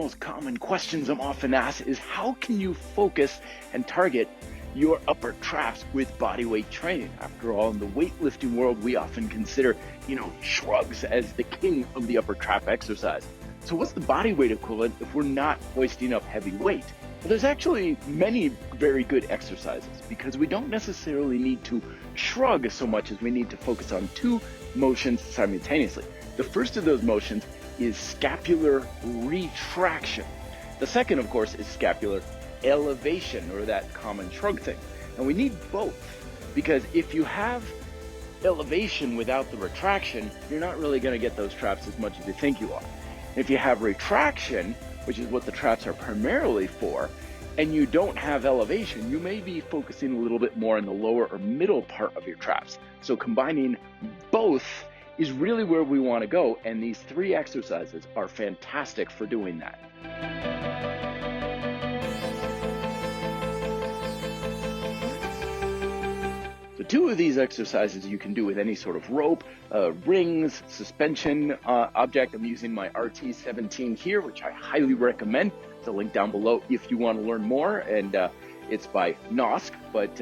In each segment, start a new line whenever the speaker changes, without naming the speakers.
most common questions I'm often asked is how can you focus and target your upper traps with bodyweight training? After all, in the weightlifting world, we often consider, shrugs as the king of the upper trap exercise. So what's the bodyweight equivalent if we're not hoisting up heavy weight? Well, there's actually many very good exercises because we don't necessarily need to shrug so much as we need to focus on two motions simultaneously. The first of those motions is scapular retraction. The second, of course, is scapular elevation, or that common shrug thing. And we need both because if you have elevation without the retraction, you're not really going to get those traps as much as you think you are. If you have retraction, which is what the traps are primarily for, and you don't have elevation, you may be focusing a little bit more in the lower or middle part of your traps. So combining both is really where we want to go, and these three exercises are fantastic for doing that. So two of these exercises you can do with any sort of rope, rings, suspension object. I'm using my RT17 here, which I highly recommend. There's a link down below if you want to learn more, and it's by Nosk. But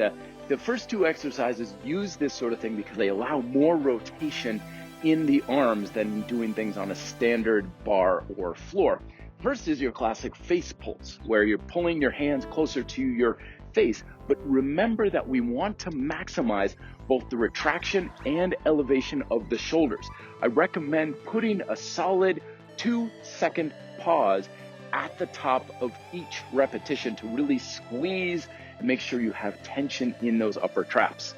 the first two exercises use this sort of thing because they allow more rotation in the arms than doing things on a standard bar or floor. First is your classic face pulls, where you're pulling your hands closer to your face, but remember that we want to maximize both the retraction and elevation of the shoulders. I recommend putting a solid 2-second pause at the top of each repetition to really squeeze and make sure you have tension in those upper traps.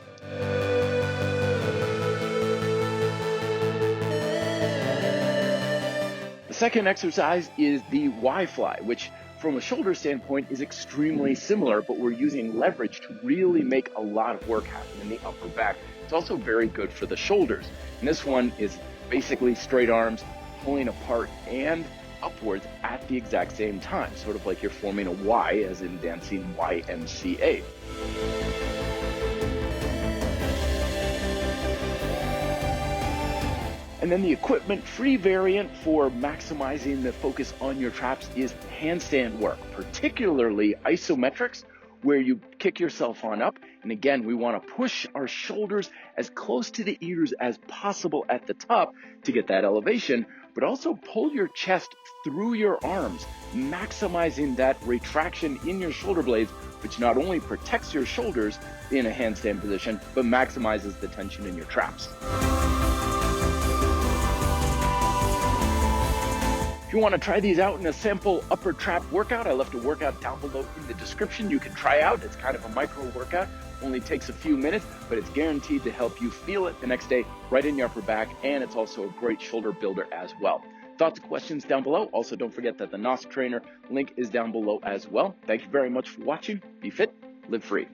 The second exercise is the Y-fly, which from a shoulder standpoint is extremely similar, but we're using leverage to really make a lot of work happen in the upper back. It's also very good for the shoulders. And this one is basically straight arms, pulling apart and upwards at the exact same time, sort of like you're forming a Y, as in dancing YMCA. And then the equipment-free variant for maximizing the focus on your traps is handstand work, particularly isometrics, where you kick yourself on up. And again, we want to push our shoulders as close to the ears as possible at the top to get that elevation, but also pull your chest through your arms, maximizing that retraction in your shoulder blades, which not only protects your shoulders in a handstand position, but maximizes the tension in your traps. If you want to try these out in a sample upper trap workout, I left a workout down below in the description you can try out. It's kind of a micro workout, only takes a few minutes, but it's guaranteed to help you feel it the next day right in your upper back, and it's also a great shoulder builder as well. Thoughts and questions down below. Also, don't forget that the Nosk Trainer link is down below as well. Thank you very much for watching. Be fit, live free.